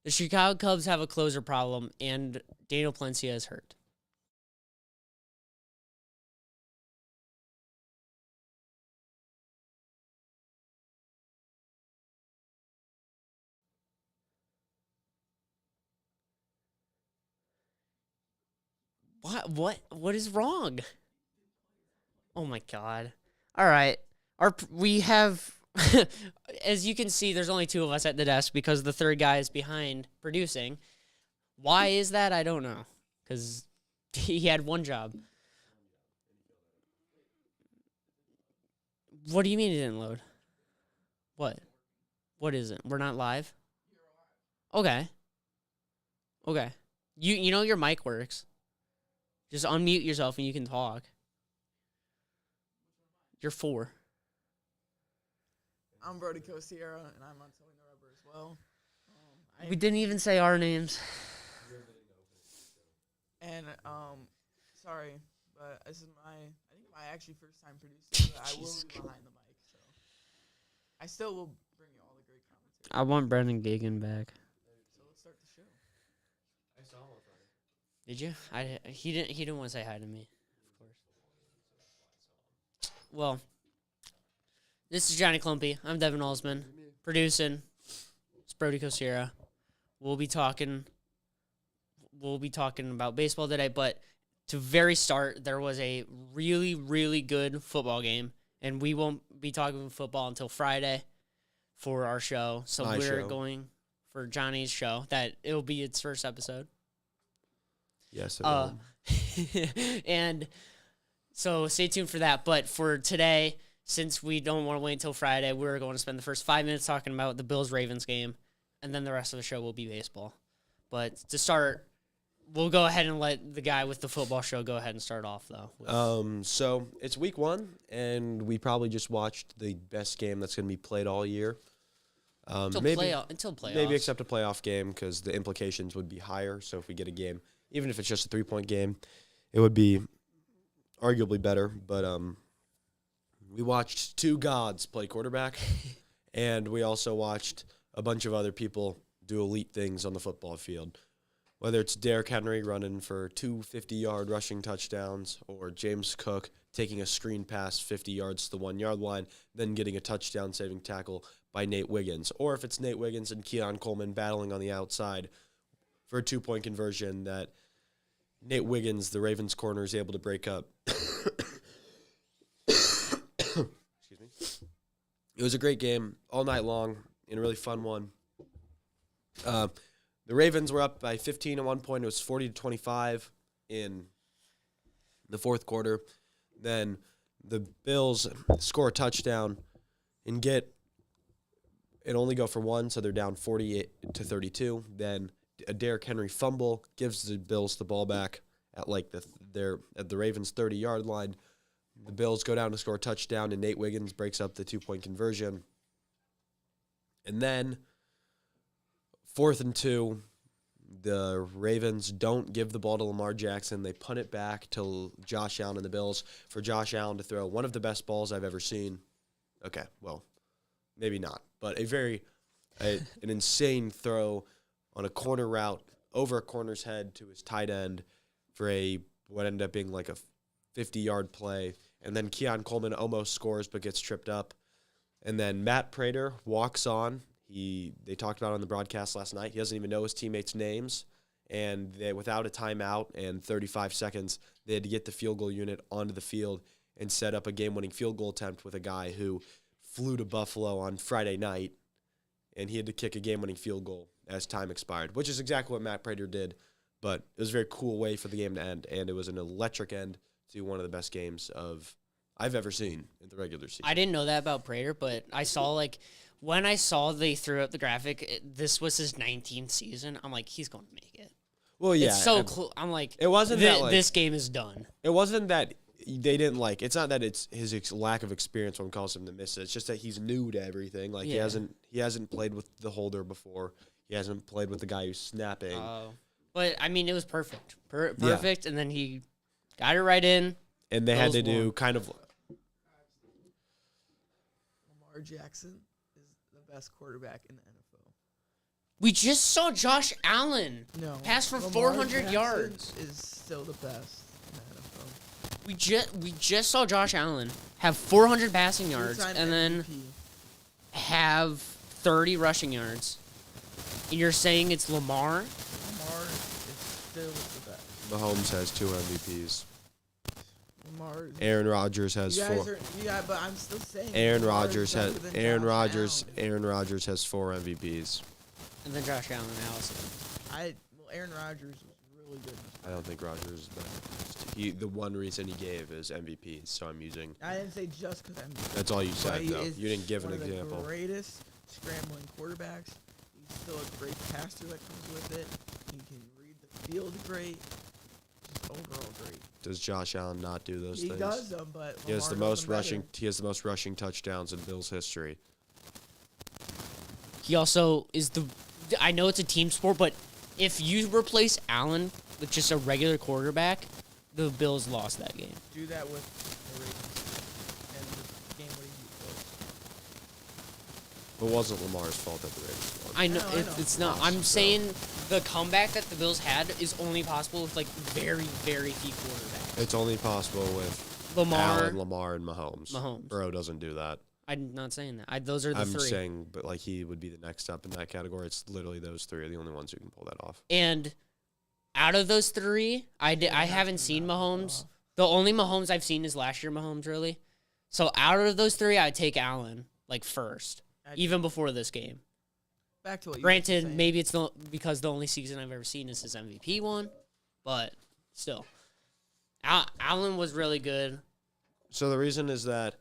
The Chicago Cubs have a closer problem, and Daniel Palencia is hurt. What is wrong? Oh my god. All right. We have as you can see there's only two of us at the desk because the third guy is behind producing. Why is that? I don't know. Cuz he had one job. What do you mean it didn't load? What? What is it? We're not live? Okay. Okay. You know your mic works. Just unmute yourself and you can talk. You're 4. I'm Brody Cosierra, and I'm on Towing the Rubber as well. We didn't even say our names. And sorry, but this is I think my actually first time producing, but I will be behind the mic, so I still will bring you all the great commentary. I want Brendan Gagan back. So let's start the show. I saw him on Friday. Did you? He didn't want to say hi to me, of course. Well, this is Johnny Clumpy. I'm Devin Alsman. Producing. It's Brody Cosierra. We'll be talking about baseball today, but to very start, there was a really, really good football game, and we won't be talking football until Friday for our show. So we're going for Johnny's show. That it'll be its first episode. Yes, it will. And so stay tuned for that. But for today, since we don't want to wait until Friday, we're going to spend the first 5 minutes talking about the Bills-Ravens game, and then the rest of the show will be baseball. But to start, we'll go ahead and let the guy with the football show go ahead and start off, though. So it's week 1, and we probably just watched the best game that's going to be played all year. Until playoffs. Maybe except a playoff game because the implications would be higher. So if we get a game, even if it's just a 3-point game, it would be arguably better. But we watched two gods play quarterback, and we also watched a bunch of other people do elite things on the football field. Whether it's Derrick Henry running for 2 50-yard rushing touchdowns or James Cook taking a screen pass 50 yards to the 1-yard line, then getting a touchdown-saving tackle by Nate Wiggins. Or if it's Nate Wiggins and Keon Coleman battling on the outside for a 2-point conversion that Nate Wiggins, the Ravens corner, is able to break up. Excuse me. It was a great game all night long and a really fun one. The Ravens were up by 15 at one point. It was 40-25 in the fourth quarter. Then the Bills score a touchdown and only go for one, so they're down 48-32. Then a Derrick Henry fumble gives the Bills the ball back at the Ravens 30-yard line. The Bills go down to score a touchdown, and Nate Wiggins breaks up the 2-point conversion. And then 4th and 2, the Ravens don't give the ball to Lamar Jackson. They punt it back to Josh Allen and the Bills for Josh Allen to throw one of the best balls I've ever seen. Okay, well, maybe not, but an insane throw on a corner route over a corner's head to his tight end for what ended up being like a 50-yard play. And then Keon Coleman almost scores but gets tripped up. And then Matt Prater walks on. They talked about it on the broadcast last night. He doesn't even know his teammates' names. And without a timeout and 35 seconds, they had to get the field goal unit onto the field and set up a game-winning field goal attempt with a guy who flew to Buffalo on Friday night, and he had to kick a game-winning field goal as time expired, which is exactly what Matt Prater did. But it was a very cool way for the game to end, and it was an electric end to one of the best games I've ever seen in the regular season. I didn't know that about Prater, but I saw when I saw they threw up the graphic, this was his 19th season. I'm like, he's going to make it. Well, yeah. It's so cool. I'm like, it wasn't this game is done. It wasn't that they didn't it's not that it's his lack of experience when causes him to miss it. It's just that he's new to everything. He hasn't played with the holder before. He hasn't played with the guy who's snapping. But I mean, it was perfect. Perfect, and then he got it right in. And they had to do kind of Lamar Jackson is the best quarterback in the NFL. We just saw Josh Allen No. pass for Lamar 400 Jackson yards. is still the best in the NFL. We just saw Josh Allen have 400 passing yards Two-time and then MVP. have 30 rushing yards. And you're saying it's Lamar? Lamar is still the best. Mahomes has 2 MVPs. Lamar. Aaron Rodgers has You 4. guys are, yeah, but I'm still saying. Aaron Lamar is Rodgers better has than Aaron Josh Rodgers. Allen. Aaron Rodgers has 4 MVPs. And then Josh Allen and Allison. Aaron Rodgers was really good. I don't think Rodgers is better. The one reason he gave is MVPs, so I'm using. I didn't say just because MVP. That's all you But said, he though. is You didn't give an one of example. the greatest scrambling quarterbacks. He's still a great passer that comes with it. He can read the field great. Just overall great. Does Josh Allen not do those He things? does them, but He has the Lamar does most them better. rushing. He has the most rushing touchdowns in Bills history. He also is the. I know it's a team sport, but if you replace Allen with just a regular quarterback, the Bills lost that game. Do that with the Ravens. And the game would be close. It wasn't Lamar's fault that the Ravens won. I know, I know. it's not. Lost, I'm so. saying the comeback that the Bills had is only possible with like very, very few quarterbacks. It's only possible with Lamar. Allen, Lamar, and Mahomes. Mahomes. Burrow doesn't do that. I'm not saying that. Those are the I'm three. saying, but like he would be the next up in that category. It's literally those 3 are the only ones who can pull that off. And out of those 3, I haven't seen Mahomes. The only Mahomes I've seen is last year Mahomes, really. So out of those 3, I'd take Allen like first, even before this game. Back to what you Granted, were saying. maybe it's because the only season I've ever seen is his MVP one, but still, Allen was really good. So the reason is that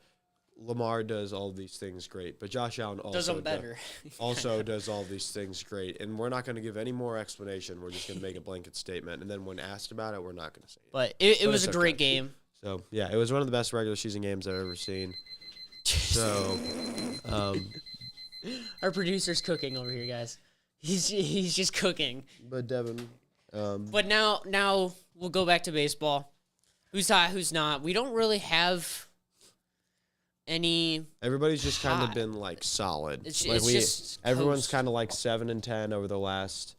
Lamar does all these things great, but Josh Allen also Does them better. also does all these things great. And we're not going to give any more explanation. We're just going to make a blanket statement. And then when asked about it, we're not going to say it. But it But was it's a great okay. game. So, yeah, it was one of the best regular season games I've ever seen. So, Our producer's cooking over here, guys. He's just cooking. but Devin, But now we'll go back to baseball. Who's hot? Who's not? We don't really have any. everybody's just kind of hot. been like solid. It's like just everyone's coast. kind of like 7-10 over the last,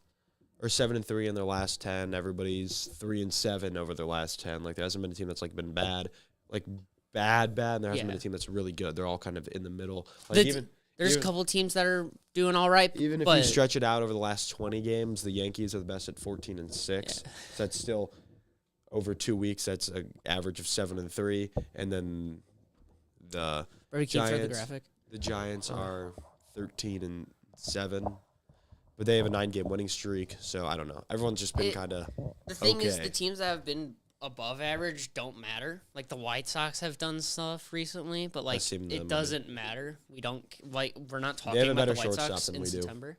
or 7-3 in their last 10. Everybody's 3-7 over their last 10. Like there hasn't been a team that's like been bad, like bad, and there hasn't been Yeah. a team that's really good. They're all kind of in the middle. Like There's even- a couple teams that are doing all right. Even if but you stretch it out over the last 20 games, the Yankees are the best at 14-6. Yeah. So that's still over 2 weeks. That's an average of 7-3, and then the Brody, keep for the Giants. graphic. The Giants are 13-7, but they have a 9-game winning streak. So I don't know. Everyone's just been kind of The thing is, okay. the teams that have been above average don't matter. Like the White Sox have done stuff recently, but like seen them, I it mean. doesn't matter. We don't like. We're not They talking have a about the better White shortstop Sox than in we do. September.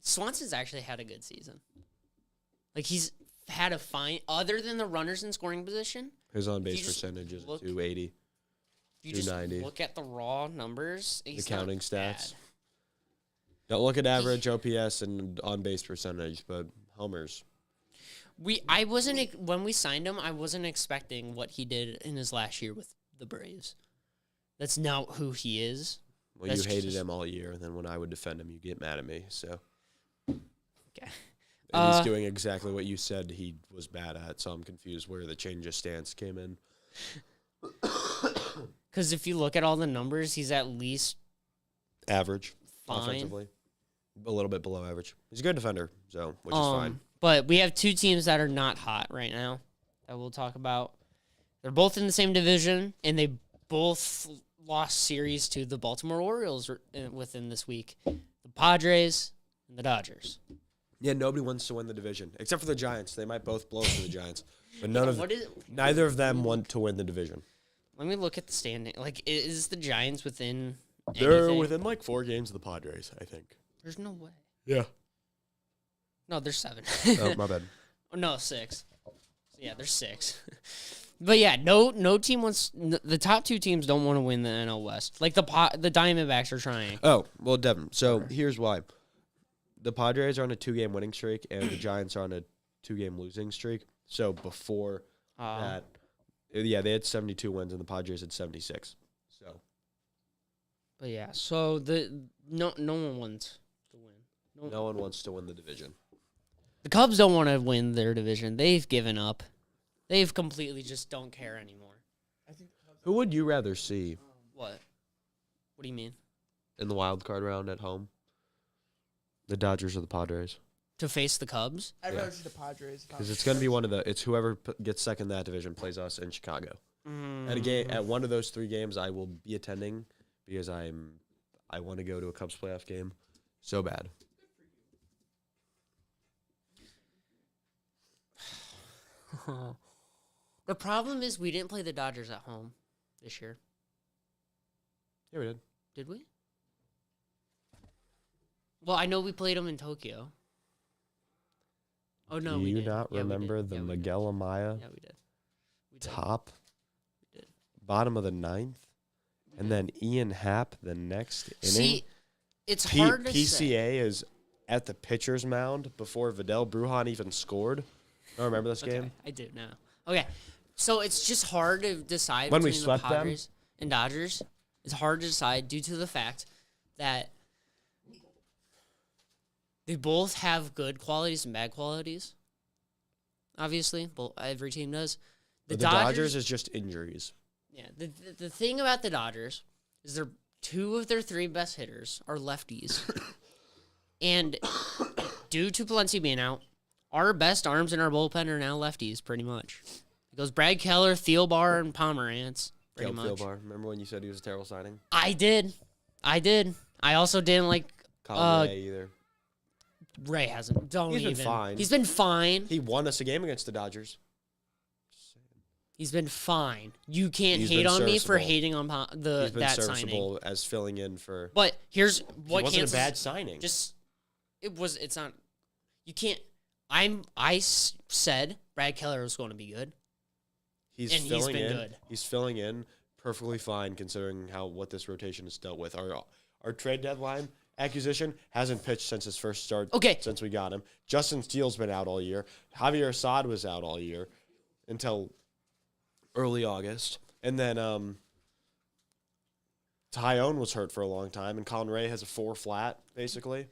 Swanson's actually had a good season. Like he's had a fine, other than the runners in scoring position. his on base you just percentage is look- 280. If you just 290. look at the raw numbers, he's not counting bad. stats. Don't look at average OPS and on base percentage, but homers. I wasn't when we signed him. I wasn't expecting what he did in his last year with the Braves. That's not who he is. Well, That's you hated just- him all year, and then when I would defend him, you get mad at me. So, Okay. and he's doing exactly what you said he was bad at. So I'm confused where the change of stance came in. Because if you look at all the numbers, he's at least Average, fine. offensively, a little bit below average. He's a good defender, so which is fine. But we have two teams that are not hot right now that we'll talk about. They're both in the same division, and they both lost series to the Baltimore Orioles within this week. The Padres and the Dodgers. Yeah, nobody wants to win the division except for the Giants. They might both blow for the Giants, but none of What is? neither of them want to win the division. Let me look at the standing. Like, is the Giants within? They're anything? within like 4 games of the Padres, I think. There's no way. Yeah. No, there's 7. Oh, my bad. Oh, no, 6. So, yeah, there's 6. But yeah, no team wants. The top 2 teams don't want to win the NL West. Like the Diamondbacks are trying. Oh, well, Devin. So here's why. The Padres are on a 2-game winning streak, and the Giants are on a 2-game losing streak. So before that, yeah, they had 72 wins, and the Padres had 76. So But yeah, so no one wants No one wants to win the division. The Cubs don't want to win their division. They've given up. They've completely just don't care anymore. I think Who would you rather see What? What do you mean? in the wild card round at home? The Dodgers or the Padres? To face the Cubs? I'd Yeah. rather see the Padres. Because it's going to be one of the. It's whoever gets second in that division plays us in Chicago. At a game, at one of those 3 games, I will be attending because I want to go to a Cubs playoff game so bad. The problem is we didn't play the Dodgers at home this year. Yeah, we did. Did we? Well, I know we played them in Tokyo. Oh, no, Do we you did. not Yeah, we remember did. the Yeah, we did. Miguel Amaya Yeah, we did. We did. top, We did. bottom of the 9th, We and did. then Ian Happ the next inning? See, it's hard to say. PCA is at the pitcher's mound before Vidal Brujan even scored. I remember this game. Okay, I do now. Okay, so it's just hard to decide When we between swept the them? Padres and Dodgers. It's hard to decide due to the fact that they both have good qualities and bad qualities. Obviously, every team does. But the Dodgers is just injuries. Yeah, the thing about the Dodgers is they're 2 of their 3 best hitters are lefties. And due to Palencia being out, our best arms in our bullpen are now lefties, pretty much. It goes Brad Keller, Thielbar, and Pomerantz, pretty much. Thielbar. Remember when you said he was a terrible signing? I did. I also didn't like Colin Ray either. Ray hasn't. Don't He's even. been fine. He's been fine. He won us a game against the Dodgers. He's been fine. You can't He's hate been on me for serviceable. hating on He's been that signing. serviceable as filling in for. But here's It what wasn't a cancels. bad signing. It's not. You can't. Said Brad Keller was going to be good. He's and he's filling been in. good. He's filling in perfectly fine considering what this rotation has dealt with. Our trade deadline acquisition hasn't pitched since his first start. Okay. Since we got him, Justin Steele's been out all year. Javier Assad was out all year until early August, and then Tyone was hurt for a long time, and Colin Ray has a 4 flat basically.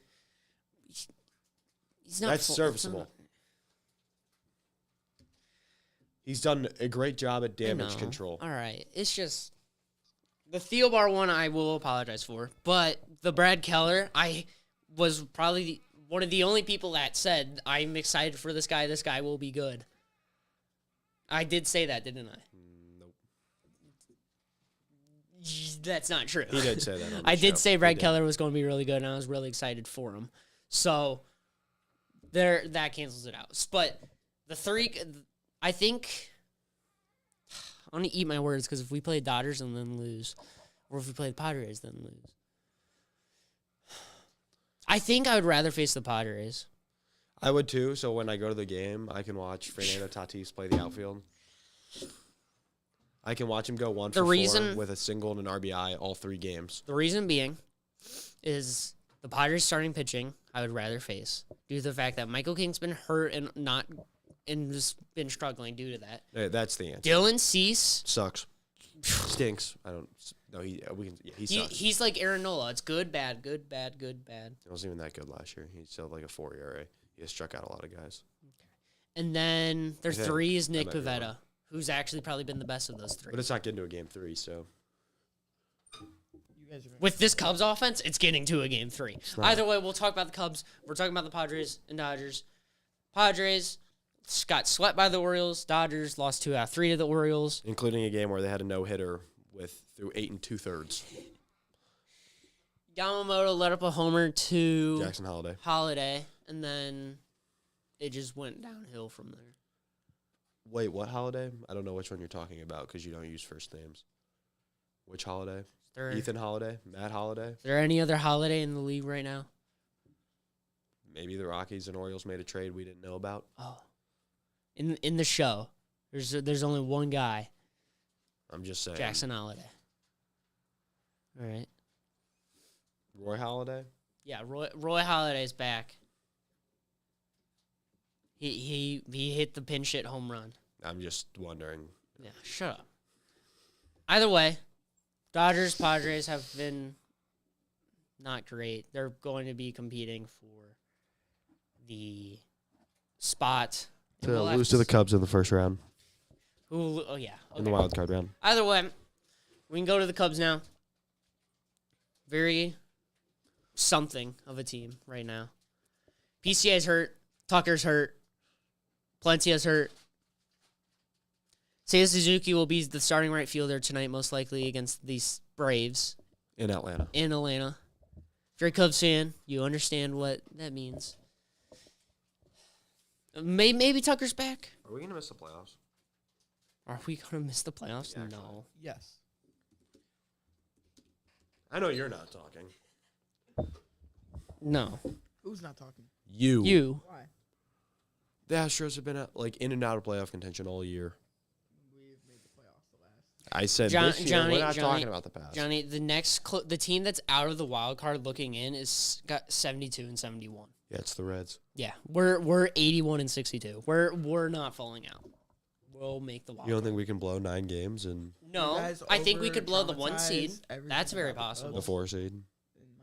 He's not. That's full- serviceable. it's not- He's done a great job at I damage know. control. All right. It's just the Thielbar one I will apologize for. But the Brad Keller, I was probably one of the only people that said, I'm excited for this guy. This guy will be good. I did say that, didn't I? Nope. That's not true. He did say that. On the I did show. say He Brad did. Keller was going to be really good, and I was really excited for him. So that cancels it out. But the 3, I think I'm going to eat my words because if we play Dodgers and then lose, or if we play the Padres then lose, I think I would rather face the Padres. I would too. So when I go to the game, I can watch Fernando Tatis play the outfield. I can watch him go 1 for 4 with a single and an RBI all 3 games. The reason being is the Padres starting pitching I would rather face due to the fact that Michael King's been hurt and just been struggling due to that. That's the answer. Dylan Cease, Sucks. Stinks. I don't. No, he sucks. he's like Aaron Nola. It's good, bad, good, bad, good, bad. He wasn't even that good last year. He still had like a 4 ERA. He has struck out a lot of guys. And then their Okay, 3 is Nick might be wrong. Pivetta, who's actually probably been the best of those 3. But it's not getting to a game 3, so. You guys are With this Cubs offense, it's getting to a game 3. not. Either way, we'll talk about the Cubs. We're talking about the Padres and Dodgers. Padres got swept by the Orioles. Dodgers lost 2 out of 3 to the Orioles. Including a game where they had a no-hitter through 8 2/3. Yamamoto let up a homer to Jackson Holiday. Holiday, and then it just went downhill from there. Wait, what Holiday? I don't know which one you're talking about because you don't use first names. Which Holiday? Is Ethan Holiday? Matt Holiday? there any other Holiday in the league right now? Maybe the Rockies and Orioles made a trade we didn't know about. Oh, in the show, there's only one guy, I'm just saying. Jackson Holiday. All right. Roy Holiday? Yeah, Roy Holiday's back. He hit the pinch hit home run. I'm just wondering. Yeah, shut up. Either way, Dodgers, Padres have been not great. They're going to be competing for the spot. and To we'll have lose to the Cubs in the first round, Oh, yeah. in the okay. wild card round. Either way, we can go to the Cubs now. Very something of a team right now. PCA's hurt. Tucker's hurt. Palencia's hurt. Seiya Suzuki will be the starting right fielder tonight, most likely against these Braves In Atlanta. in Atlanta. If you're a Cubs fan, you understand what that means. Maybe Tucker's back. Are we going to miss the playoffs? Are we going to miss the playoffs? Yeah, No. Yes. I know you're not talking. No. Who's not talking? You. Why? The Astros have been in and out of playoff contention all year. We've made the playoffs the last. I said John- this year. Johnny- We're not Johnny- talking about the past. Johnny, the next the team that's out of the wild card looking in is got 72 and 71. Yeah, it's the Reds. Yeah, we're 81 and 62. We're not falling out. We'll make the wild. You don't think we can blow 9 games and No, You guys I think we could blow the 1 seed. over-dramatize everything That's very about the possible. the 4 seed?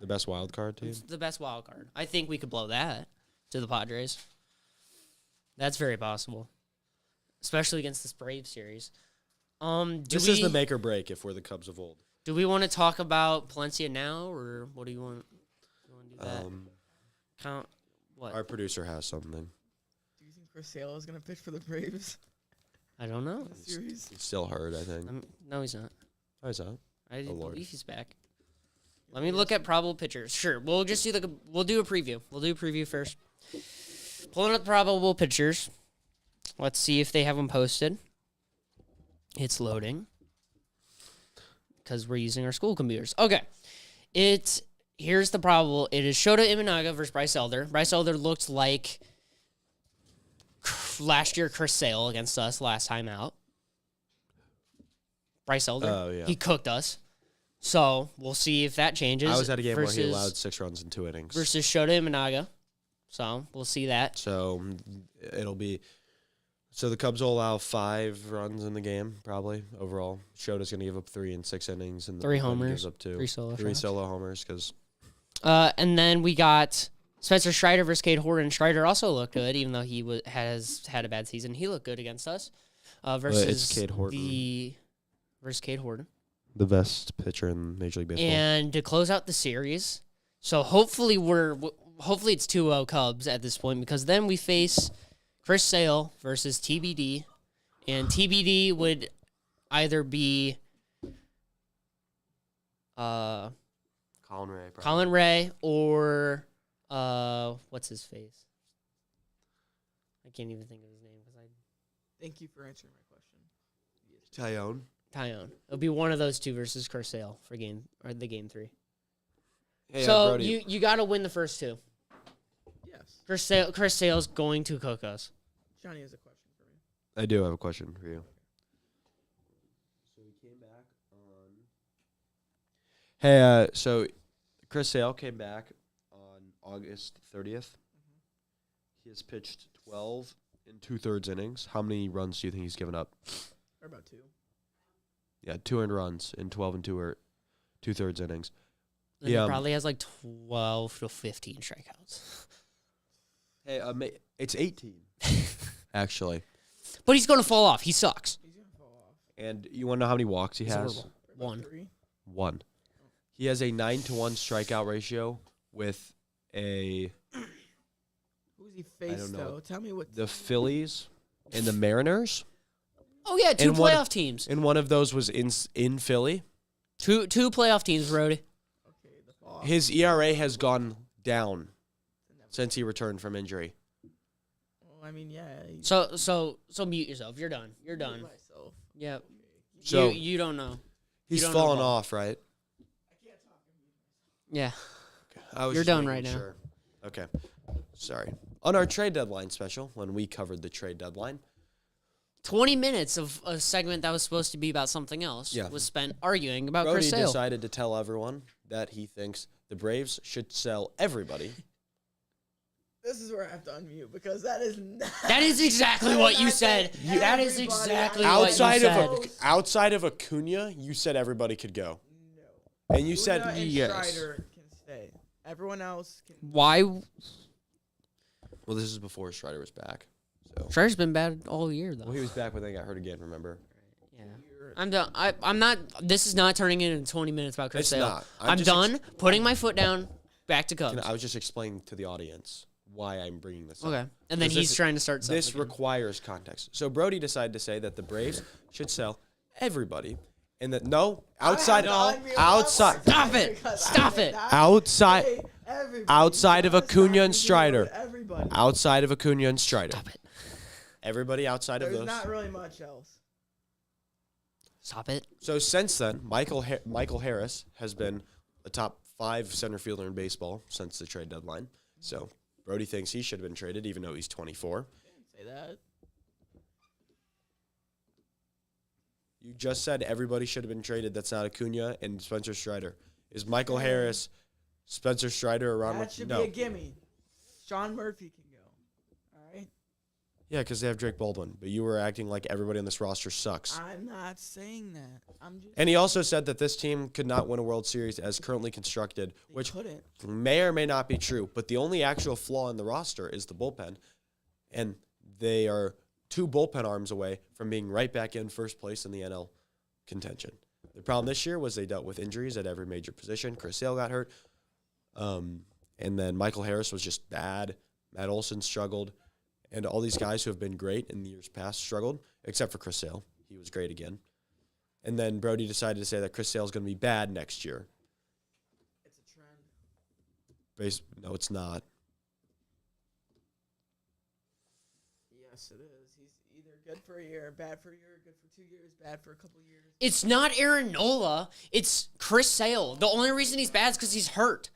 The best wild card team? It's the best wild card. I think we could blow that to the Padres. That's very possible, especially against this Braves series. This is the make or break if we're the Cubs of old. Do we want to talk about Palencia now, or what do you want? You want to do that? Count what? Our producer has something. Do you think Chris Sale is gonna pitch for the Braves I don't know. in the series? He's still hurt, I think. No, he's not. Oh, is that? I Lord. believe he's back. Let me look at probable pitchers. Sure, we'll just do we'll do a preview. We'll do a preview first. Pulling up the probable pitchers. Let's see if they have them posted. It's loading because we're using our school computers. Okay, here's the probable. It is Shota Imanaga versus Bryce Elder. Bryce Elder looked like last year Chris Sale against us last time out. Bryce Elder. Oh, yeah. He cooked us. So we'll see if that changes. I was at a game where he versus- allowed 6 runs in 2 innings. versus Shota Imanaga. So we'll see that. So it'll be. So the Cubs will allow 5 runs in the game, probably, overall. Shota's going to give up 3 in 6 innings. And 3 the bullpen homers, gives up 2. 3 solo 3 shots. solo homers, because And then we got Spencer Strider versus Cade Horton. Strider also looked good, even though he has had a bad season. He looked good against us. Versus Cade Horton. Versus Cade Horton. the best pitcher in Major League Baseball. And to close out the series, so hopefully it's 2-0 Cubs at this point, because then we face Chris Sale versus TBD, and TBD would either be Colin Ray. Probably. Colin Ray or what's his face? I can't even think of his name because Thank you for answering my question. Tyone. Tyone. It'll be one of those two versus Chris Sale for game 3. Hey, So Brody. you got to win the first 2. Yes. Chris Sale's going to cook us. Johnny has a question for me. I do have a question for you. So we came back on. Hey, so Chris Sale came back on August 30th. He has pitched 12 and 2/3 innings. How many runs do you think he's given up? Or about 2. Yeah, 200 runs in 12 and 2/3 innings. And he probably has like 12 to 15 strikeouts. Hey, it's 18 actually. But he's going to fall off. He sucks. He's going to fall off. And you want to know how many walks he He's has? horrible. About One. 3. 1. He has a 9-1 strikeout ratio with Who's he faced, know. though? Tell me what. the Phillies and the Mariners. Oh, yeah, 2 And one- playoff teams. And one of those was in Philly. Two playoff teams, Brody. Okay, the fall. His ERA has gone down since he returned from injury. Well, I mean, yeah. So mute yourself. You're done. You're done. Myself. Yep. So you don't know. he's don't know fallen ball. off, right? Yeah. I was You're just done making right now. sure. Okay. Sorry. On our trade deadline special, when we covered the trade deadline, 20 minutes of a segment that was supposed to be about something else Yeah. was spent arguing about Brody Chris Sale. decided to tell everyone that he thinks the Braves should sell everybody. This is where I have to unmute because that is not. That is exactly what you said. That is exactly what you outside said. outside of Acuna, you said everybody could go. No. And you said Luna and yes. Strider can stay. Everyone else can. Why? Well, this is before Strider was back. So. Strider's been bad all year, though. Well, he was back when they got hurt again, remember? Yeah. I'm done. I'm not. This is not turning into 20 minutes about Chris It's Sale. not. I'm done putting my foot down. Back to Cubs. I was just explaining to the audience why I'm bringing this up. Okay. And then he's trying to start something. This requires context. So Brody decided to say that the Braves should sell everybody, and that outside. Stop it! Stop it! Outside of Acuna and Strider. Everybody. Outside of Acuna and Strider. Stop it! Everybody outside of There's those. not really much else. Stop it! So since then, Michael Harris has been a top 5 center fielder in baseball since the trade deadline. So Brody thinks he should have been traded, even though he's 24. Say that. You just said everybody should have been traded. That's not Acuna and Spencer Strider. Is Michael Harris, Spencer Strider around? That should be a gimme. Sean Murphy can go. All right. Yeah, because they have Drake Baldwin. But you were acting like everybody on this roster sucks. I'm not saying that. I'm just. And he also said that this team could not win a World Series as currently constructed, which couldn't. may or may not be true. But the only actual flaw in the roster is the bullpen. And they are 2 bullpen arms away from being right back in first place in the NL contention. The problem this year was they dealt with injuries at every major position. Chris Sale got hurt. And then Michael Harris was just bad. Matt Olson struggled. And all these guys who have been great in the years past struggled, except for Chris Sale. He was great again. And then Brody decided to say that Chris Sale is going to be bad next year. It's a trend. No, it's not. Yes, it is. He's either good for a year, bad for a year, good for 2 years, bad for a couple years. It's not Aaron Nola. It's Chris Sale. The only reason he's bad is because he's hurt.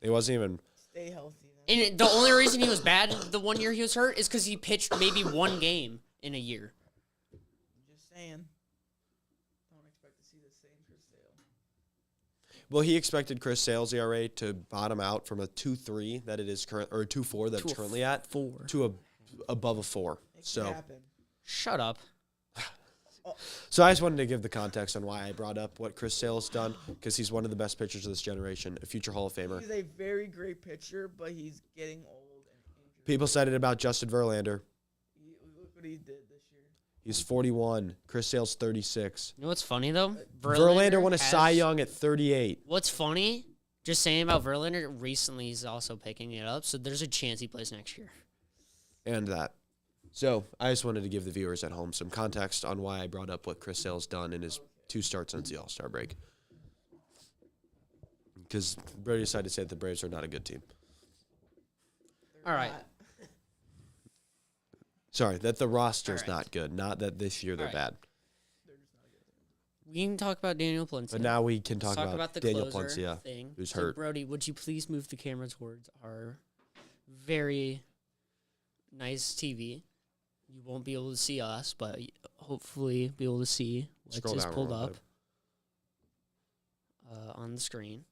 It wasn't even. Stay healthy. And the only reason he was bad the one year he was hurt is because he pitched maybe 1 game in a year. I'm just saying. Don't expect to see the same Chris Sale. Well, he expected Chris Sale's ERA to bottom out from a 2.3 that it is current, or a 2.4 that it's currently at, 4 to above a 4. It So. can happen. Shut up. So I just wanted to give the context on why I brought up what Chris Sale's done, because he's one of the best pitchers of this generation, a future Hall of Famer. He's a very great pitcher, but he's getting old and injured. People said it about Justin Verlander. Look what he did this year. He's 41. Chris Sale's 36. You know what's funny, though? Verlander won a has- Cy Young at 38. What's funny, just saying about Verlander, recently he's also picking it up, so there's a chance he plays next year. And that. So I just wanted to give the viewers at home some context on why I brought up what Chris Sale's done in his 2 starts since the All-Star break. Because Brody decided to say that the Braves are not a good team. All right. Sorry, that the roster's All right. not good. Not that this year they're All bad. right. We can talk about Daniel Palencia. But now we can Let's talk about the Daniel closer Palencia, thing. who's So, hurt. Brody, would you please move the camera towards our very nice TV? You won't be able to see us, but hopefully be able to see what Scroll is down pulled real up bit. on the screen.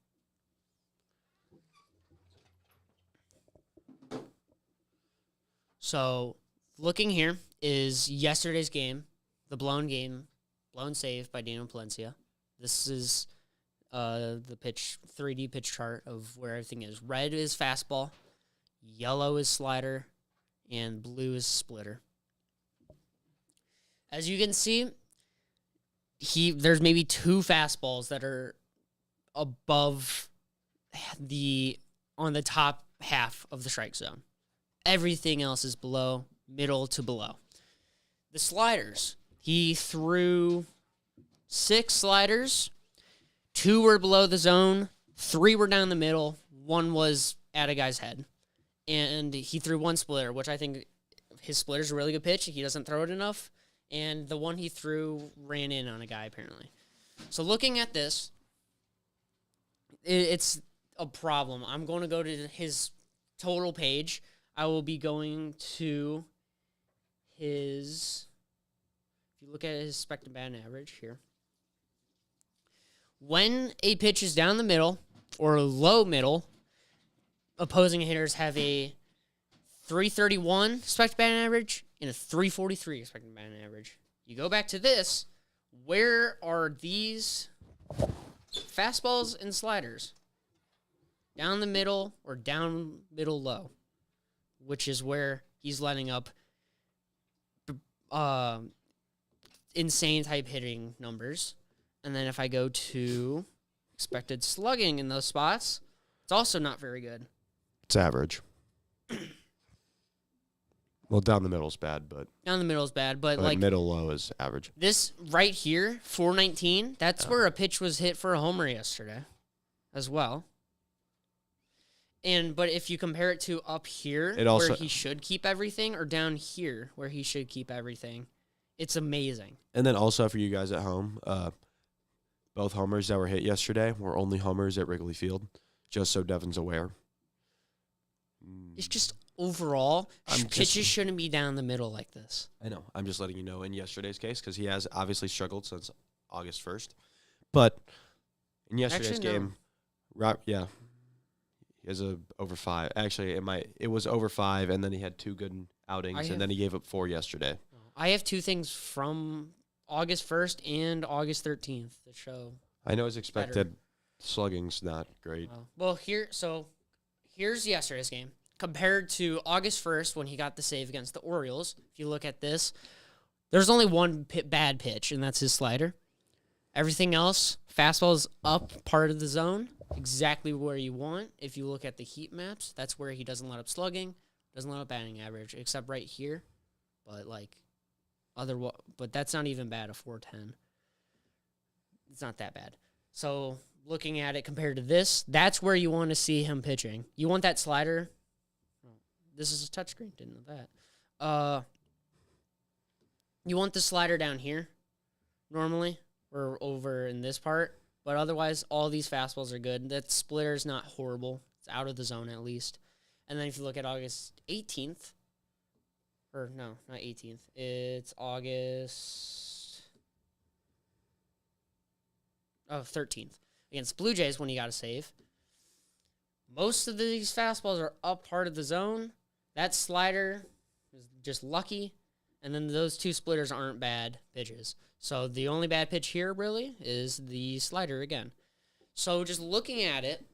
So, looking here is yesterday's game, the blown save by Daniel Palencia. This is the 3D pitch chart of where everything is. Red is fastball, yellow is slider, and blue is splitter. As you can see, there's maybe 2 fastballs that are above on the top half of the strike zone. Everything else is below, middle to below. The sliders, he threw 6 sliders. 2 were below the zone, 3 were down the middle, 1 was at a guy's head. And he threw 1 splitter, which I think his splitter's a really good pitch. He doesn't throw it enough. And the one he threw ran in on a guy, apparently. So looking at this, it's a problem. I'm going to go to his total page. I will be going to his, if you look at his expected batting average here. When a pitch is down the middle or low middle, opposing hitters have a 331 expected batting average and a 343 expected batting average. You go back to this, where are these fastballs and sliders? down the middle or down middle low, which is where he's letting up insane type hitting numbers. And then if I go to expected slugging in those spots, it's also not very good. It's average. Well, down the middle is bad, but Down the middle is bad, but like middle low is average. this right here, 419, that's where a pitch was hit for a homer yesterday as well. But if you compare it to up here where he should keep everything or down here where he should keep everything, it's amazing. And then also for you guys at home, both homers that were hit yesterday were only homers at Wrigley Field, just so Devon's aware. It's just overall, pitches shouldn't be down the middle like this. I know. I'm just letting you know in yesterday's case because he has obviously struggled since August 1st. But in yesterday's game, he has a over 5. Actually, it was over 5, and then he had 2 good outings, and then he gave up 4 yesterday. I have 2 things from August 1st and August 13th that show. I know his expected slugging's not great. Well, here's yesterday's game. Compared to August 1st when he got the save against the Orioles, if you look at this, there's only one bad pitch, and that's his slider. Everything else, fastball is up part of the zone, exactly where you want. If you look at the heat maps, that's where he doesn't let up slugging, doesn't let up batting average, except right here. But that's not even bad, a 410. It's not that bad. So looking at it compared to this, that's where you want to see him pitching. You want that slider. This is a touchscreen. Didn't know that. You want the slider down here normally or over in this part, but otherwise all these fastballs are good. That splitter's not horrible. It's out of the zone at least. And then if you look at August 18th, or no, not 18th. It's August 13th against Blue Jays when he got a save. Most of these fastballs are up part of the zone. That slider is just lucky, and then those 2 splitters aren't bad pitches. So the only bad pitch here really is the slider again. So just looking at it,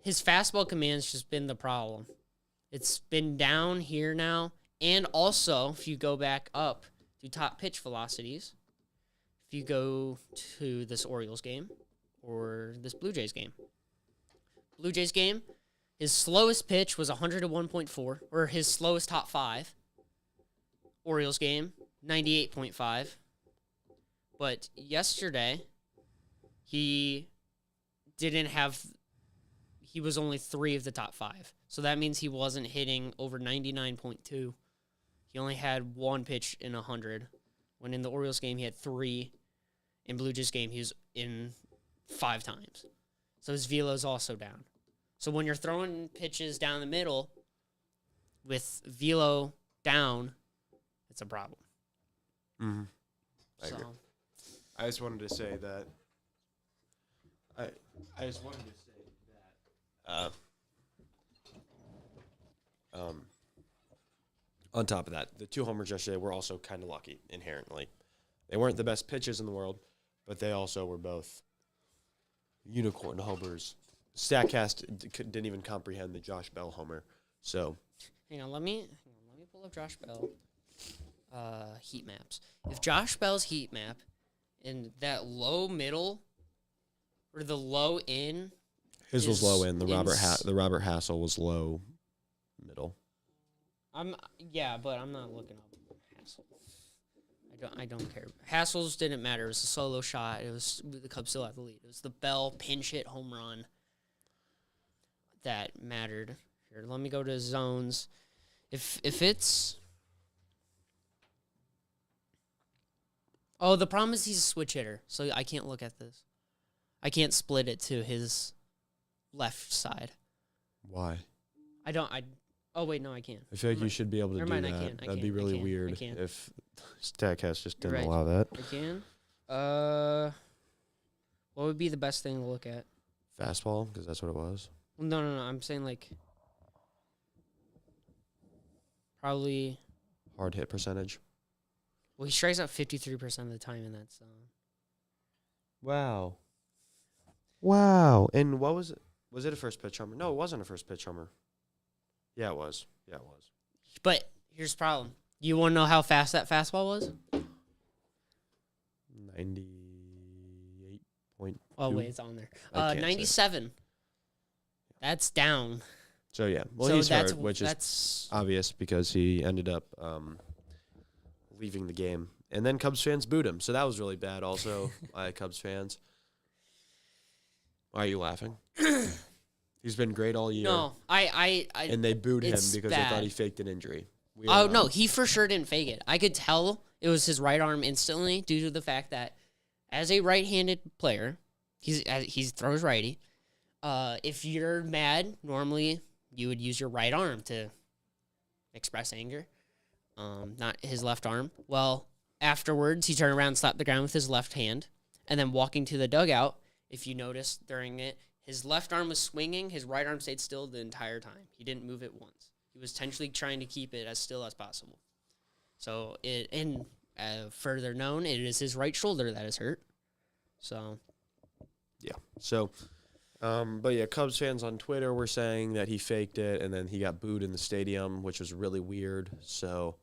his fastball command's just been the problem. It's been down here now. And also, if you go back up to top pitch velocities, if you go to this Orioles game or this Blue Jays game, his slowest pitch was 101.4, or his slowest top 5. Orioles game, 98.5. But yesterday, he was only 3 of the top 5. So that means he wasn't hitting over 99.2. He only had 1 pitch in 100. When in the Orioles game, he had 3. In Blue Jays game, he was in 5 times. So his velo is also down. So when you're throwing pitches down the middle with velo down, it's a problem. Mm-hmm. I agree. I just wanted to say that. On top of that, the 2 homers yesterday were also kind of lucky inherently. They weren't the best pitches in the world, but they also were both unicorn homers. StatCast didn't even comprehend the Josh Bell homer. So, hang on, let me pull up Josh Bell heat maps. If Josh Bell's heat map in that low middle or the low in, his was low in. The Robert Hassel was low middle. But I'm not looking up Hassel. I don't care. Hassel's didn't matter. It was a solo shot. It was the Cubs still had the lead. It was the Bell pinch hit home run that mattered. Here, let me go to zones. If it's the problem is he's a switch hitter, so I can't look at this. I can't split it to his left side. Why? Oh wait, no, I can. I feel like you should be able to do that. That'd be really weird if StatCast just didn't allow that. I can. What would be the best thing to look at? Fastball, because that's what it was. No. I'm saying probably hard hit percentage. Well, he strikes out 53% of the time in that zone. Wow. Wow. And what was it? Was it a first pitch homer? No, it wasn't a first pitch homer. Yeah, it was. But here's the problem. You want to know how fast that fastball was? 98.2. Oh, wait, it's on there. I can't say. 97. That's down. So, yeah. Well, So he's that's- hurt, which is that's obvious because he ended up leaving the game. And then Cubs fans booed him. So that was really bad also by Cubs fans. Why are you laughing? He's been great all year. no. And they booed him it's because they thought bad. he faked an injury. We Oh don't no, know. he for sure didn't fake it. I could tell it was his right arm instantly due to the fact that as a right-handed player, he throws righty. If you're mad, normally you would use your right arm to express anger, not his left arm. Well, afterwards he turned around and slapped the ground with his left hand, and then walking to the dugout. If you notice during it, his left arm was swinging, his right arm stayed still the entire time. He didn't move it once. He was intentionally trying to keep it as still as possible. So further known, it is his right shoulder that is hurt. So Yeah. So, but yeah, Cubs fans on Twitter were saying that he faked it, and then he got booed in the stadium, which was really weird. So,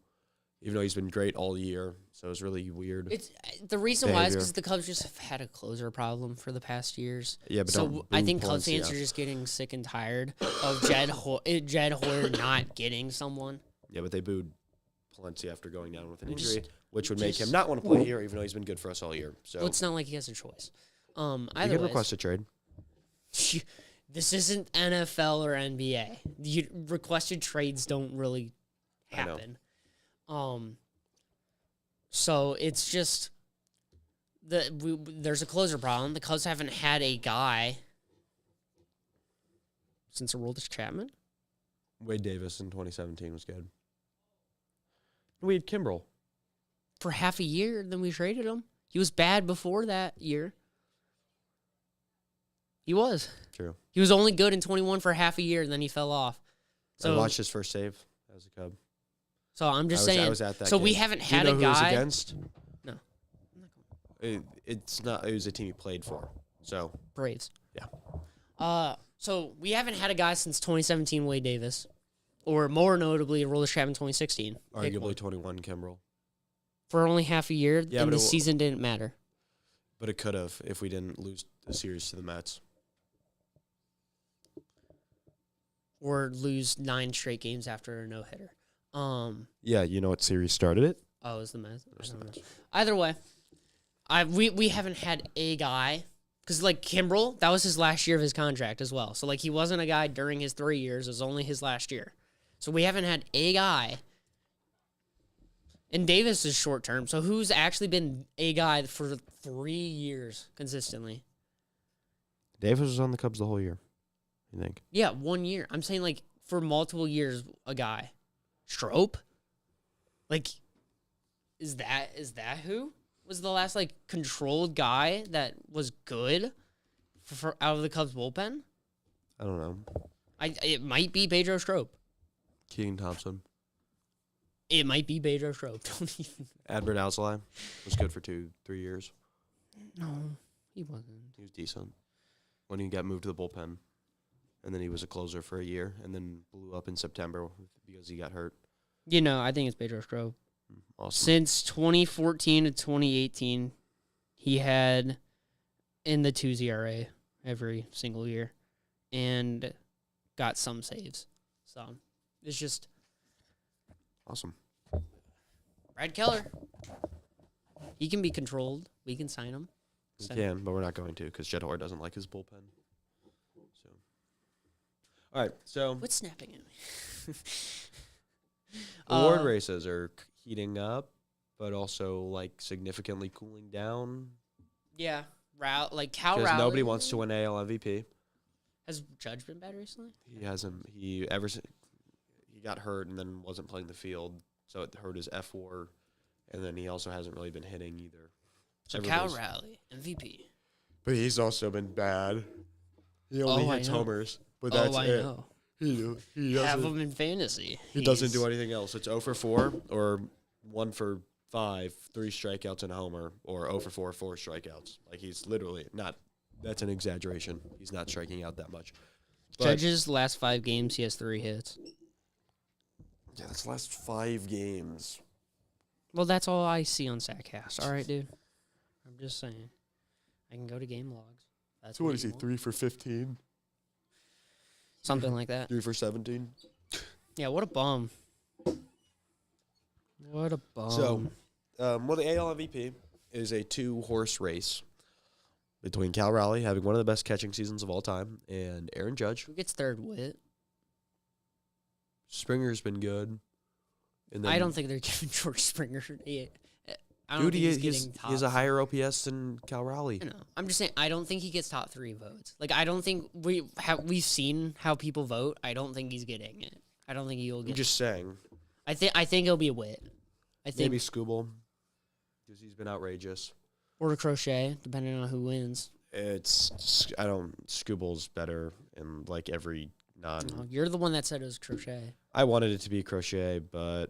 even though he's been great all year, so it was really weird. it's the reason why is Behavior. because the Cubs just have had a closer problem for the past years. Yeah, but So don't I boo think Cubs fans Palencia. are just getting sick and tired of Jed Hoyer not getting someone. Yeah, but they booed Palencia after going down with an Just- injury, which would make him not want to play here, even though he's been good for us all year. So, Well, it's not like he has a choice. you Either can way, request a trade. this isn't NFL or NBA. Requested trades don't really I know. happen. So it's just there's a closer problem. The Cubs haven't had a guy since Aroldis Chapman. Wade Davis in 2017 was good. We had Kimbrel. For half a year, then we traded him. He was bad before that year. He was. True. He was only good in 21 for half a year, and then he fell off. I watched his first save as a Cub. So I'm just I saying. was at that so game. we haven't Do you had know a who he was guy. against? No. It's not. It was a team he played for. So Braves. yeah. So we haven't had a guy since 2017, Wade Davis, or more notably, Aroldis Chapman 2016. Pick one. Arguably 21 Kimbrel. For only half a year, Yeah, and but the it season didn't matter. But it could have if we didn't lose the series to the Mets. Or lose 9 straight games after a no-hitter. Yeah, you know what series started it? Oh, it was the Mets? I was the don't know. Mets. Either way, we haven't had a guy. Because, like, Kimbrel, that was his last year of his contract as well. So, like, he wasn't a guy during his 3 years. It was only his last year. So we haven't had a guy. And Davis is short-term. So who's actually been a guy for 3 years consistently? Davis was on the Cubs the whole year, I think. Yeah, 1 year. I'm saying, like, for multiple years, a guy. Strope? Like, is that who was the last, like, controlled guy that was good for out of the Cubs bullpen? I don't know. It might be Pedro Strop. Keegan Thompson. It might be Pedro Strop. Don't even. Adbert Alzolay was good for 2-3 years. No, he wasn't. He was decent when he got moved to the bullpen. And then he was a closer for a year and then blew up in September because he got hurt. You know, I think it's Pedro Strop. Awesome. Since 2014 to 2018, he had in the 2 ERA every single year and got some saves. So it's just Awesome. Brad Keller. He can be controlled. We can sign him. We can, but we're not going to because Jed Hoyer doesn't like his bullpen. So, all right. So What's snapping at me? award races are heating up, but also like significantly cooling down Yeah, like Cal because Rowley. nobody wants to win AL MVP. Has Judge been bad recently? He hasn't. He got hurt and then wasn't playing the field, so it hurt his F4, and then he also hasn't really been hitting either. So Cal Rowley, MVP. But he's also been bad. He only I hits know. homers, but Oh, that's I it. know. He Have doesn't. him in fantasy. He doesn't do anything else. It's 0 for 4 or 1 for 5, 3 strikeouts and a homer, or 0 for 4, 4 strikeouts. Like he's literally not that's an exaggeration. He's not striking out that much. But, Judge's last 5 games, he has 3 hits. yeah, that's the last 5 games. Well, that's all I see on StatCast. All right, dude. I'm just saying. I can go to game logs. That's So what you is he, want. 3 for 15? Something like that. 3 for 17? Yeah, what a bum. What a bum. So, well, the AL MVP is a 2-horse race between Cal Raleigh, having one of the best catching seasons of all time, and Aaron Judge. Who gets third Whit? Springer's been good. And then, I don't think they're giving George Springer. I don't dude, think he getting top. has a higher OPS than Cal Raleigh. I know. I'm just saying. I don't think he gets top 3 votes. Like I don't think we've seen how people vote. I don't think he's getting it. I don't think he'll get. I'm just saying. I think it'll be a Whit. I think Maybe Scooble, because he's been outrageous. or Crochet, depending on who wins. Scooble's better in like every non. Oh, you're the one that said it was Crochet. I wanted it to be Crochet, but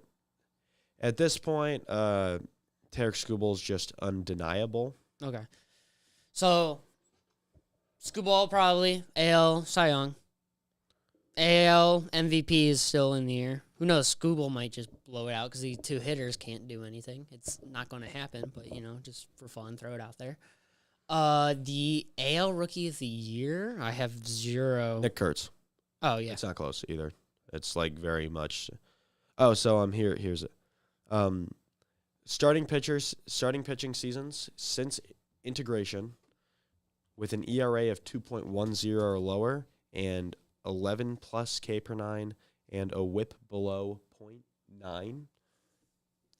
at this point, Tarek Scooble's just undeniable. Okay. So, Scooball probably. AL Cy Young. AL MVP is still in the air. Who knows? Scooball might just blow it out because the 2 hitters can't do anything. It's not going to happen, but, just for fun, throw it out there. The AL Rookie of the Year, I have 0. Nick Kurtz. Oh, yeah. It's not close either. It's like very much. Oh, so here's it. Starting pitching seasons since integration with an ERA of 2.10 or lower and 11 plus K per 9 and a whip below .9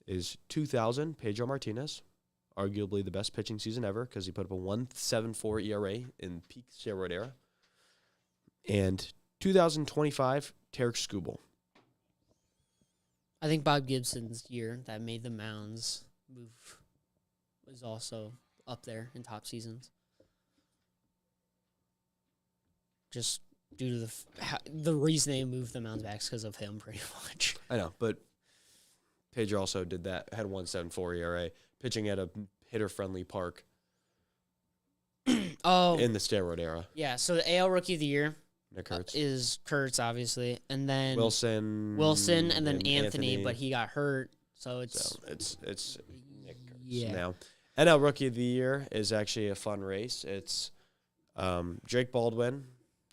is 2000 Pedro Martinez, arguably the best pitching season ever because he put up a 1.74 ERA in peak steroid era. And 2025 Tarek Scooball. I think Bob Gibson's year that made the mounds move was also up there in top seasons. Just due to the reason they moved the mounds back is because of him, pretty much. I know, but Pedro also did that, had 1.74 ERA, pitching at a hitter-friendly park Oh, in the steroid era. yeah. So the AL Rookie of the Year Nick Kurtz. is Kurtz, obviously, and then Wilson, and then Anthony, but he got hurt, so it's it's Nick Kurtz yeah. now. NL Rookie of the Year is actually a fun race. It's Drake Baldwin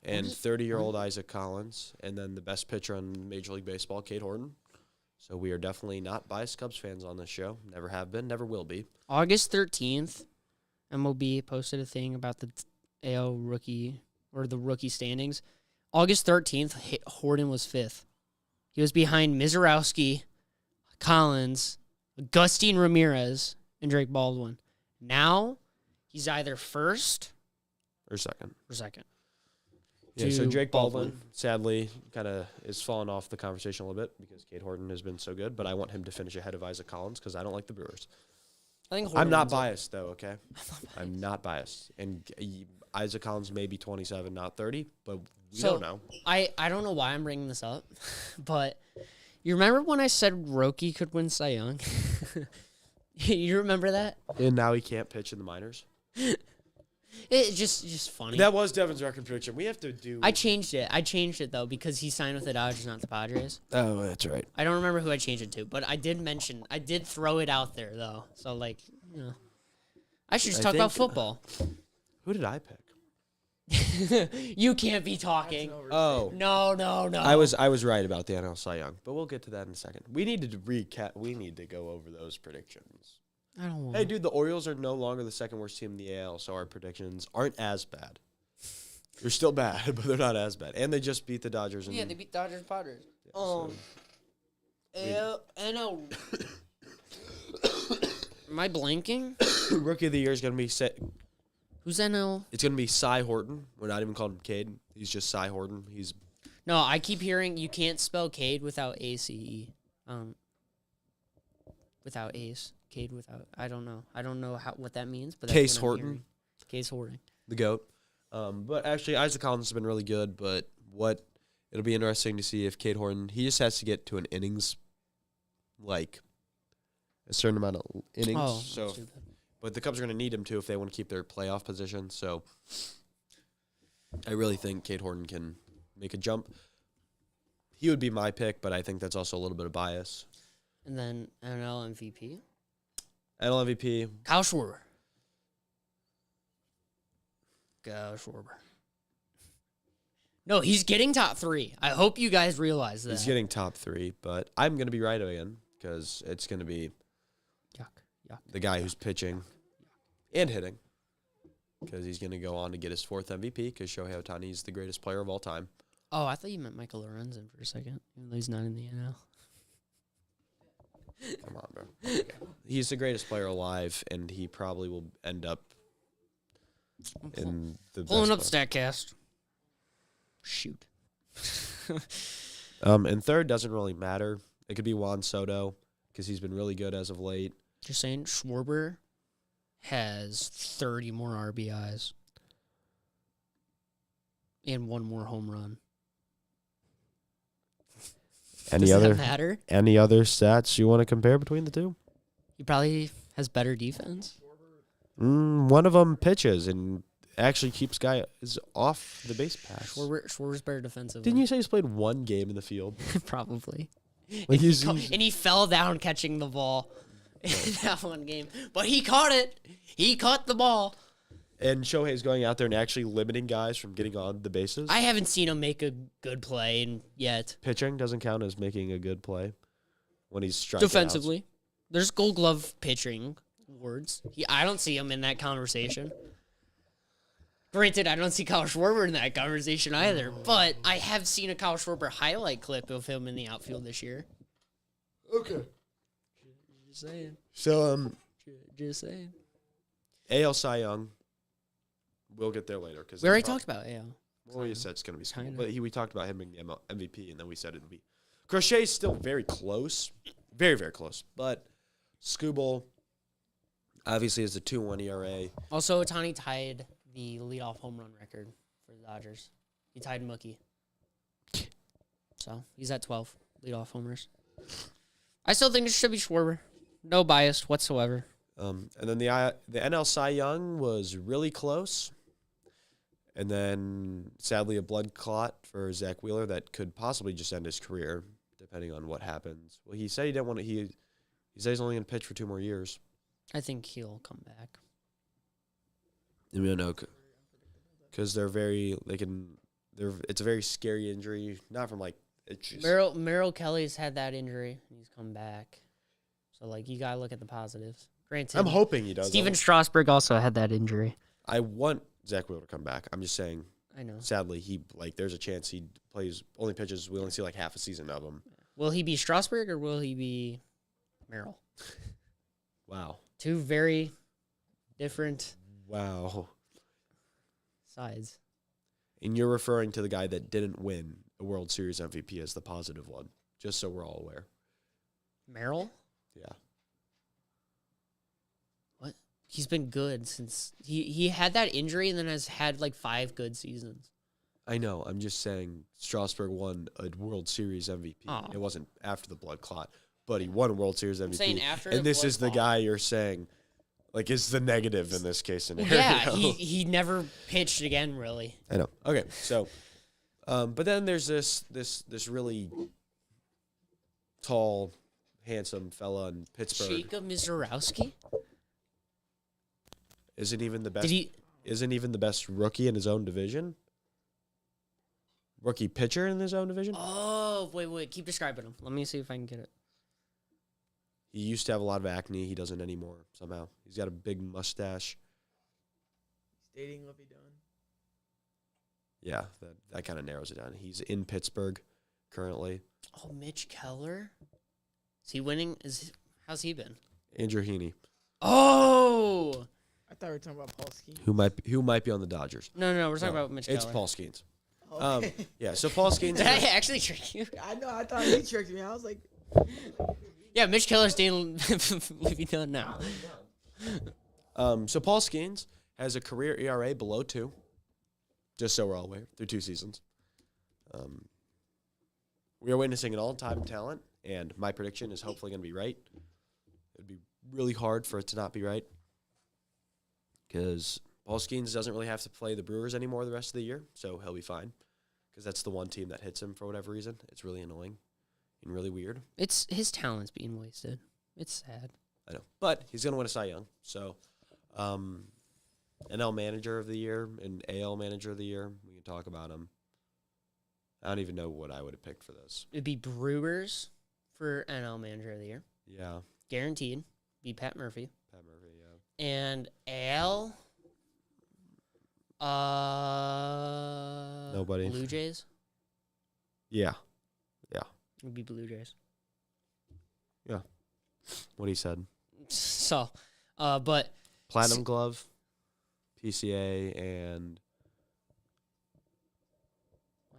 and 30-year-old Isaac Collins, and then the best pitcher on Major League Baseball, Cade Horton. So we are definitely not biased Cubs fans on this show. Never have been, never will be. August 13th. MLB posted a thing about the AL Rookie or the rookie standings. August 13th, Horton was 5th. He was behind Mizorowski, Collins, Agustin Ramirez, and Drake Baldwin. Now, he's either first Or second. or second. Yeah, so to Drake Baldwin, sadly, kind of is falling off the conversation a little bit because Cade Horton has been so good, but I want him to finish ahead of Isaac Collins because I don't like the Brewers. I think I'm Horton not wins it. biased, though, okay? I'm not biased. And Isaac Collins may be 27, not 30, but we don't know. I don't know why I'm bringing this up, but you remember when I said Roki could win Cy Young? You remember that? And now he can't pitch in the minors? It's just funny. That was Devin's record prediction. We have to do... I changed it though because he signed with the Dodgers, not the Padres. Oh, that's right. I don't remember who I changed it to, but I did throw it out there though. So I should just talk about football. Who did I pick? You can't be talking. Oh. No. I was right about the NL Cy Young, but we'll get to that in a second. We need to recap. We need to go over those predictions. I don't want. Hey, dude, the Orioles are no longer the second worst team in the AL, so our predictions aren't as bad. They're still bad, but they're not as bad. And they just beat the Dodgers. Yeah, they beat Dodgers and Padres. So NL. Am I blanking? Rookie of the Year is going to be set. Who's NL? It's going to be Cy Horton. We're not even calling him Cade. He's just Cy Horton. He's No, I keep hearing you can't spell Cade without ACE. Without Ace. Cade without. I don't know. I don't know what that means. But that's Case what I'm Horton. hearing. Case Horton. the GOAT. But actually, Isaac Collins has been really good. But it'll be interesting to see if Cade Horton, he just has to get to an innings, like a certain amount of innings. Oh, so, stupid. But the Cubs are going to need him to if they want to keep their playoff position. So I really think Cade Horton can make a jump. He would be my pick, but I think that's also a little bit of bias. And then NL MVP. NL MVP. Kyle Schwarber. Kyle Schwarber. No, he's getting top 3. I hope you guys realize that. He's getting top 3, but I'm going to be right again because it's going to be the guy who's pitching and hitting because he's going to go on to get his 4th MVP because Shohei Ohtani is the greatest player of all time. Oh, I thought you meant Michael Lorenzen for a second, even though he's not in the NL. Come on, bro. Okay. He's the greatest player alive, and he probably will end up in the pulling up best StatCast. Shoot. And 3rd doesn't really matter. It could be Juan Soto because he's been really good as of late. Just saying, Schwarber has 30 more RBIs and 1 more home run. Does that matter? Any other stats you want to compare between the two? He probably has better defense. One of them pitches and actually keeps guys off the base pass. Schwarber's better defensively. Didn't you say he's played 1 game in the field? Probably. Like and he fell down catching the ball in that one game. But he caught it. He caught the ball. And Shohei's going out there and actually limiting guys from getting on the bases. I haven't seen him make a good play yet. Pitching doesn't count as making a good play when he's striking defensively. outs. There's Gold Glove pitching awards. I don't see him in that conversation. Granted, I don't see Kyle Schwarber in that conversation either, but I have seen a Kyle Schwarber highlight clip of him in the outfield this year. Okay. Just saying. So, Just saying. AL Cy Young. We'll get there later. We already talked about AL. Well, you said it's going to be Skubal, Kinda. but we talked about him being the MVP, and then we said it would be. Crochet's still very close. Very, very close. But Skubal obviously is a 2.1 ERA. Also, Ohtani tied the leadoff home run record for the Dodgers. He tied Mookie. So, he's at 12 leadoff homers. I still think it should be Schwarber. No bias whatsoever. And then the NL Cy Young was really close. And then, sadly, a blood clot for Zach Wheeler that could possibly just end his career, depending on what happens. Well, he said he didn't want to. He said he's only going to pitch for 2 more years. I think he'll come back. We don't know because they're very. It's a very scary injury. Not from like. It's just, Merrill Kelly's had that injury, and he's come back. So, you got to look at the positives. Granted, I'm hoping he does. Steven Strasburg also had that injury. I want Zach Wheeler to come back. I'm just saying. I know. Sadly, there's a chance he only pitches. We only see half a season of him. Will he be Strasburg or will he be Merrill? Wow. 2 very different Wow. sides. And you're referring to the guy that didn't win a World Series MVP as the positive one, just so we're all aware. Merrill? Yeah. What? He's been good since he had that injury and then has had 5 good seasons. I know. I'm just saying Strasburg won a World Series MVP. Oh. It wasn't after the blood clot, but he won a World Series MVP. saying after and the this blood is the clot. guy you're saying, is the negative in this case scenario. Yeah, he never pitched again, really. I know. Okay, so, but then there's this really tall, handsome fella in Pittsburgh. Jacob Mizorowski? Isn't even the best rookie in his own division. Rookie pitcher in his own division. Oh, wait. Keep describing him. Let me see if I can get it. He used to have a lot of acne. He doesn't anymore somehow. He's got a big mustache. He's dating Livy Dunn. Yeah, that kind of narrows it down. He's in Pittsburgh currently. Oh, Mitch Keller? Is he winning? How's he been? Andrew Heaney, Oh! I thought we were talking about Paul Skeens. who might be on the Dodgers. No, we're talking about Mitch Keller. It's Paul Skeens. Okay. Yeah, so Paul Skeens. Did I actually trick you? I know. I thought he tricked me. I was like, Yeah, Mitch Keller's dating Livy Dunn now. So Paul Skeens has a career ERA below 2, just so we're all aware, through 2 seasons. We are witnessing an all-time talent, and my prediction is hopefully going to be right. It would be really hard for it to not be right. because Paul Skeens doesn't really have to play the Brewers anymore the rest of the year, so he'll be fine. Because that's the one team that hits him for whatever reason. It's really annoying and really weird. It's his talent's being wasted. It's sad. I know. But he's going to win a Cy Young. So, NL Manager of the Year and AL Manager of the Year, we can talk about him. I don't even know what I would have picked for those. It'd be Brewers for NL Manager of the Year. Yeah. Guaranteed. Be Pat Murphy. Pat Murphy, yeah. And AL... Nobody. Blue Jays? Yeah. It would be Blue Jays. Yeah. What he said. So, but... Platinum Glove, PCA, and...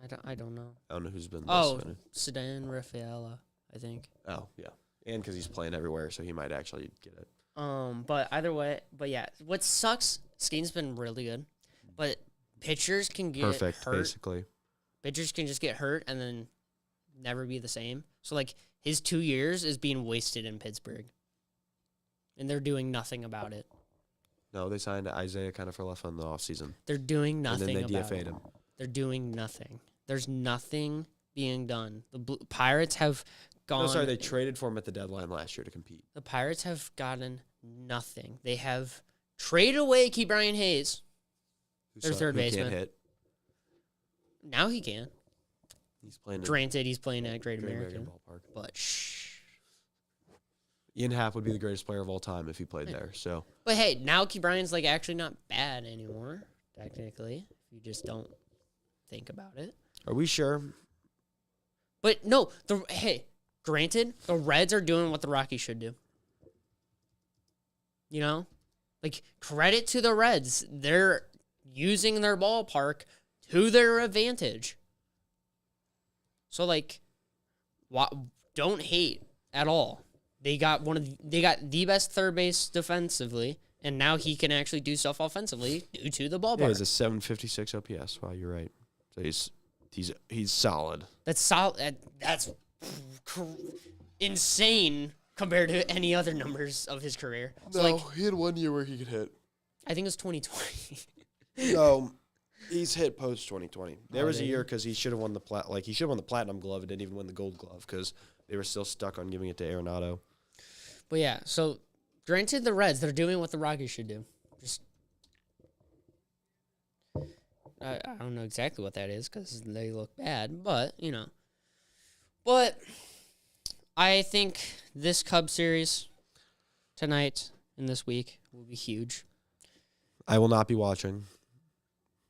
I don't know. I don't know who's been this. Oh, Sedan Rafaela, I think. Oh, yeah. And because he's playing everywhere, so he might actually get it. But either way, but yeah, what sucks, Skeen's been really good, but pitchers can get Perfect, hurt. basically. Pitchers can just get hurt and then never be the same. So, like, his 2 years is being wasted in Pittsburgh, and they're doing nothing about it. No, they signed Isaiah kind of for left in the offseason. They're doing nothing and then they about DFA'd it. him. They're doing nothing. There's nothing being done. The Pirates have gone... No, sorry, they traded for him at the deadline last year to compete. The Pirates have gotten nothing. They have traded away Key Brian Hayes, their third baseman. Can't hit. Now he can. He's playing Granted, he's playing at Great Great American. Ballpark. But shh. Ian Happ would be the greatest player of all time if he played there. So, But hey, now Key Brian's like actually not bad anymore, technically. If you just don't think about it. are we sure? But no, granted, the Reds are doing what the Rockies should do. You know? Like, credit to the Reds. They're using their ballpark to their advantage. So, like, don't hate at all. They got the best third base defensively, and now he can actually do stuff offensively due to the ballpark. Yeah, he's a 756 OPS. Wow, you're right. So he's solid. That's solid. That's insane compared to any other numbers of his career. So like, he had 1 year where he could hit. I think it was 2020. No, he's hit post 2020. There was a did year he? because he should have won the platinum glove and didn't even win the gold glove because they were still stuck on giving it to Arenado. But yeah, so granted, the Reds, they're doing what the Rockies should do. Just I don't know exactly what that is because they look bad, but you know. But I think this Cubs series tonight and this week will be huge. I will not be watching.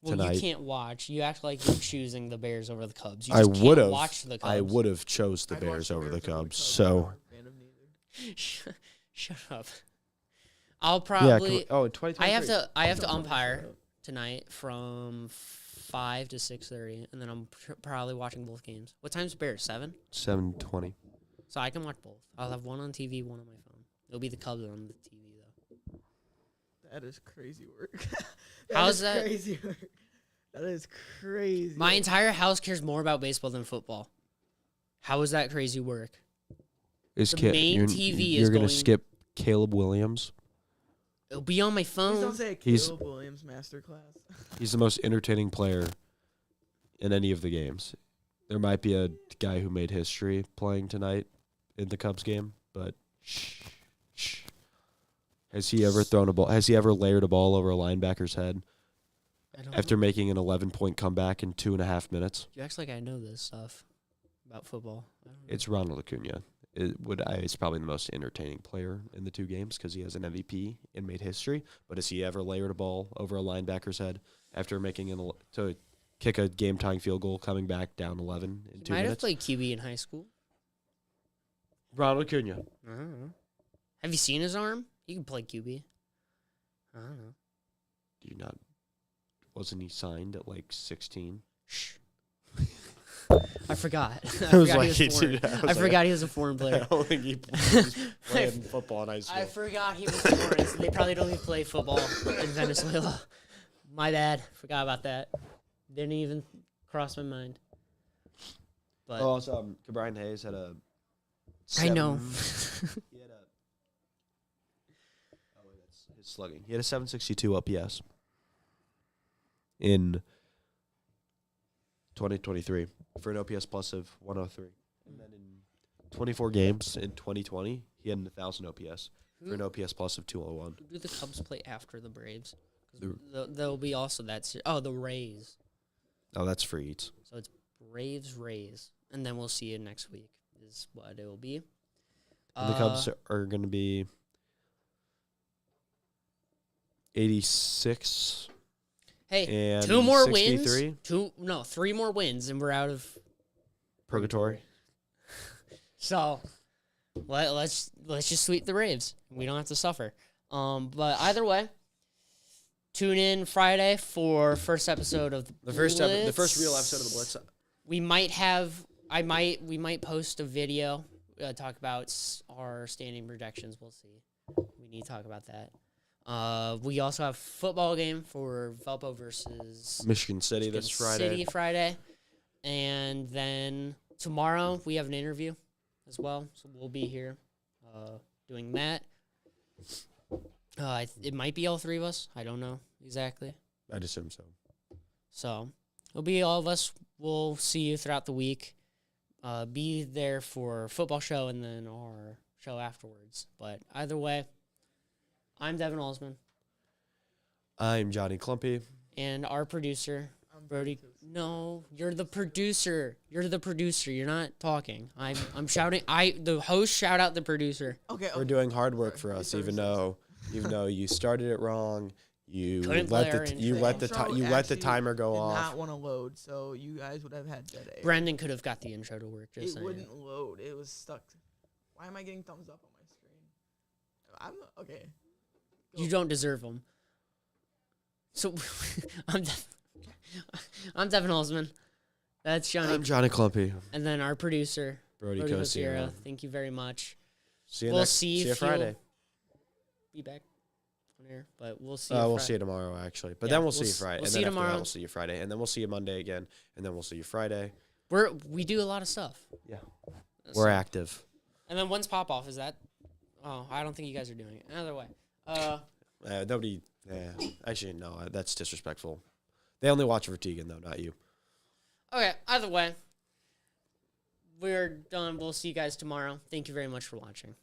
Well, tonight. you can't watch. You act like you're choosing the Bears over the Cubs. You I just would can't have. watch the Cubs. I would have chose the I'd watch Bears over the Cubs. Cubs. So I'm not a fan of neither. Shut up. I'll probably. in 2023. I have to umpire tonight from 5 to 6:30, and then I'm probably watching both games. What time's Bears? 7. 7:20. So I can watch both. I'll have one on TV, one on my phone. It'll be the Cubs on the TV though. That is crazy work. How's that? Crazy work. That is crazy. My entire house cares more about baseball than football. How is that crazy work? The main TV is You're gonna going- skip Caleb Williams. It'll be on my Please phone. don't say a He's- Caleb Williams masterclass. He's the most entertaining player in any of the games. There might be a guy who made history playing tonight in the Cubs game, but shh. Has he ever thrown a ball? Has he ever layered a ball over a linebacker's head I don't after know. making an 11-point comeback in 2.5 minutes? You act like I know this stuff about football. I don't know. It's Ronald Acuna. It's probably the most entertaining player in the two games because he has an MVP and made history. But has he ever layered a ball over a linebacker's head after making to kick a game-tying field goal, coming back down 11 in He 2 might have minutes? played QB in high school. Ronald Acuna. I don't know. Have you seen his arm? He can play QB. I don't know. Do you not? Wasn't he signed at like 16? Shh. I forgot. I was forgot like, he was foreign. dude, I was I like- forgot he was a foreign player. I don't think he was playing football in high school. I forgot he was foreign. So they probably don't even play football in Venezuela. My bad. Forgot about that. Didn't even cross my mind. But Also, Brian Hayes had a. I know. He had a. Oh, wait, that's his slugging. He had a 762 OPS in 2023 for an OPS plus of 103. And then in 24 games in 2020, he had 1,000 OPS for an OPS plus of 201. Who do the Cubs play after the Braves? There'll be also that. The Rays. Oh, that's free eats. So it's Rays, and then we'll see you next week. Is what it will be. And the Cubs are going to be 86. Hey, and 2 more 63? wins. 3 more wins, and we're out of Purgatory. So let's just sweep the Braves. We don't have to suffer. But either way, tune in Friday for first episode of the first real episode of the Blitz. We might post a video talk about our standing projections. We'll see. We need to talk about that. We also have football game for Valpo versus Michigan City this Friday. And then tomorrow we have an interview as well, so we'll be here doing that. It might be all 3 of us. I don't know exactly. I'd assume so. So it'll be all of us. We'll see you throughout the week. Be there for football show and then our show afterwards. But either way, I'm Devon Alsman. I'm Johnny Clumpy. And our producer, Brody. No, you're the producer. You're the producer. You're not talking. I'm shouting. The host shout out the producer. Okay. We're doing hard work for us, even though you started it wrong. You Couldn't let play our intro. let the timer go did off. not want to load, so you guys would have had dead air. Brendan could have got the intro to work. Just It saying. wouldn't load. It was stuck. Why am I getting thumbs up on my screen? Okay. You don't deserve them. So I'm Devon Alsman. That's Johnny. I'm Johnny Clumpy. And then our producer, Brody Cosiera. Cosiera. Thank you very much. See you We'll next. see See you if you'll Friday. Be back on air, but we'll see. You We'll see you tomorrow, actually. But Yeah, then we'll see you Friday. we'll and see then you after that, tomorrow. we'll see you Friday, and then we'll see you Monday again, and then we'll see you Friday. We do a lot of stuff. Yeah, So- we're active. And then when's pop off? Is that? Oh, I don't think you guys are doing it. Either way. Nobody. Actually, no. That's disrespectful. They only watch for Tegan, though, not you. Okay. Either way, we're done. We'll see you guys tomorrow. Thank you very much for watching.